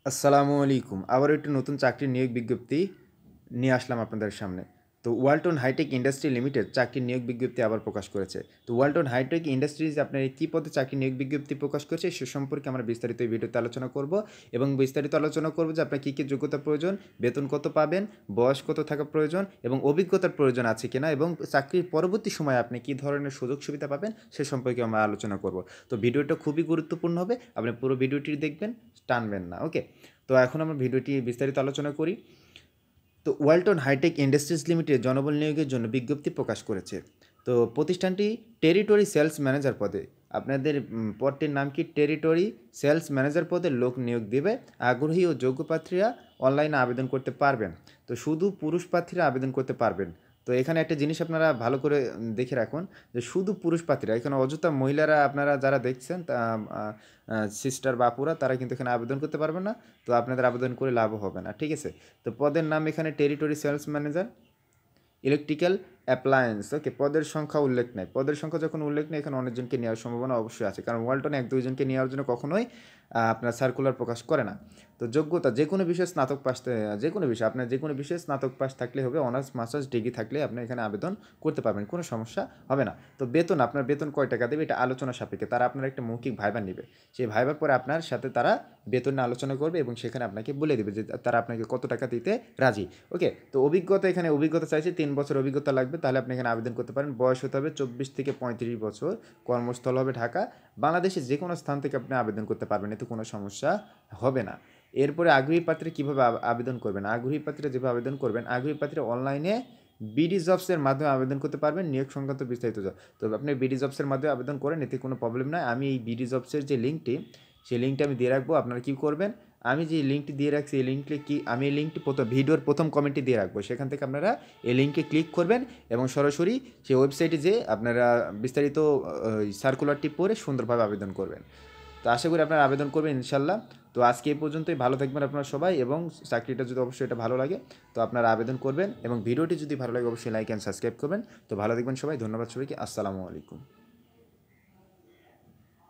আসসালামু আলাইকুম। আবারও একটি নতুন চাকরির নিয়োগ বিজ্ঞপ্তি নিয়ে আসলাম আপনাদের সামনে। তো ওয়ালটন হাইটেক ইন্ডাস্ট্রি লিমিটেড চাকরির নিয়োগ বিজ্ঞপ্তি আবার প্রকাশ করেছে। তো ওয়ালটন হাইটেক ইন্ডাস্ট্রিজ আপনার কী পদে চাকরির নিয়োগ বিজ্ঞপ্তি প্রকাশ করেছে সে সম্পর্কে আমরা বিস্তারিত এই ভিডিওতে আলোচনা করব এবং বিস্তারিত আলোচনা করব যে আপনার কী কী যোগ্যতা প্রয়োজন, বেতন কত পাবেন, বয়স কত থাকা প্রয়োজন এবং অভিজ্ঞতার প্রয়োজন আছে কিনা এবং চাকরির পরবর্তী সময়ে আপনি কী ধরনের সুযোগ সুবিধা পাবেন সে সম্পর্কে আমরা আলোচনা করব। তো ভিডিওটা খুবই গুরুত্বপূর্ণ হবে, আপনি পুরো ভিডিওটি দেখবেন, টানবেন না। ওকে, তো এখন আমরা ভিডিওটি বিস্তারিত আলোচনা করি। তো ওয়ালটন হাইটেক ইন্ডাস্ট্রিজ লিমিটেড জনবল নিয়োগের জন্য বিজ্ঞপ্তি প্রকাশ করেছে। তো প্রতিষ্ঠানটি টেরিটরি সেলস ম্যানেজার পদে, আপনাদের পদটির নাম কি, টেরিটরি সেলস ম্যানেজার পদে লোক নিয়োগ দেবে। আগ্রহী ও যোগ্য প্রার্থীরা অনলাইনে আবেদন করতে পারবেন। তো শুধু পুরুষ প্রার্থীরা আবেদন করতে পারবেন। তো এখানে একটা জিনিস আপনারা ভালো করে দেখে রাখুন যে শুধু পুরুষ প্রার্থীরা, এখানে অযথা মহিলারা আপনারা যারা দেখছেন সিস্টার বাপুরা তারা কিন্তু এখানে আবেদন করতে পারবেন না। তো আপনাদের আবেদন করে লাভও হবে না, ঠিক আছে। তো পদের নাম এখানে territory sales manager electrical appliance. Okay, পদের সংখ্যা উল্লেখ নেই। পদের সংখ্যা যখন উল্লেখ নেই এখানে অনেকজনকে নেওয়ার সম্ভাবনা অবশ্যই আছে, কারণ ওয়ালটন এক দুইজনকে নেওয়ার জন্য কখনোই আপনার সার্কুলার প্রকাশ করে না। তো যোগ্যতা যে কোনো বিষয়ে স্নাতক পাস, যে কোনো বিষয় আপনার যে কোনো বিষয়ে স্নাতক পাস থাকলে হবে, অনার্স মাস্টার্স ডিগ্রি থাকলে আপনি এখানে আবেদন করতে পারবেন, কোনো সমস্যা হবে না। তো বেতন, আপনার বেতন কয় টাকা দেবে এটা আলোচনা সাপেক্ষে, তারা আপনার একটা মৌখিক ভাইবা নেবে। সেই ভাইবার পরে আপনার সাথে তারা বেতন নিয়ে আলোচনা করবে এবং সেখানে আপনাকে বলে দেবে যে তারা আপনাকে কত টাকা দিতে রাজি। ওকে, তো অভিজ্ঞতা, এখানে অভিজ্ঞতা চাইছে 3 বছর অভিজ্ঞতা লাগবে, তাহলে আপনি এখানে আবেদন করতে পারেন। বয়স হতে হবে 24 থেকে 35 বছর, কর্মস্থল হবে ঢাকা। বাংলাদেশের যে কোনো স্থান থেকে আপনি আবেদন করতে পারবেন, এতে কোনো সমস্যা হবে না। এরপরে আগ্রহী প্রার্থীরা কীভাবে আবেদন করবেন, আগ্রহী প্রার্থীরা যেভাবে আবেদন করবেন, আগ্রহী প্রার্থীরা অনলাইনে বিডি জবসের মাধ্যমে আবেদন করতে পারবেন। নিয়োগ সংক্রান্ত বিস্তারিত তো আপনি বিডি জবসের মাধ্যমে আবেদন করেন, এতে কোনো প্রবলেম নয়। আমি এই বিডি জবসের যে লিঙ্কটি, সেই লিঙ্কটি আমি দিয়ে রাখবো। আপনারা কী করবেন, আমি যে লিঙ্কটি দিয়ে রাখছি এই লিঙ্কটি আমি এই লিঙ্কটি ভিডিওর প্রথম কমেন্টে দিয়ে রাখবো, সেখান থেকে আপনারা এই লিঙ্কে ক্লিক করবেন এবং সরাসরি সেই ওয়েবসাইটে যেয়ে আপনারা বিস্তারিত সার্কুলারটি পড়ে সুন্দরভাবে আবেদন করবেন। তো আশা করি আপনারা আবেদন করবেন ইনশাল্লাহ। তো আজকে এই পর্যন্তই, ভালো থাকবেন আপনারা সবাই এবং চাকরিটা যদি অবশ্যই এটা ভালো লাগে তো আপনারা আবেদন করবেন এবং ভিডিওটি যদি ভালো লাগে অবশ্যই লাইক অ্যান্ড সাবস্ক্রাইব করবেন। তো ভালো থাকবেন সবাই, ধন্যবাদ সবাইকে, আসসালামু আলাইকুম।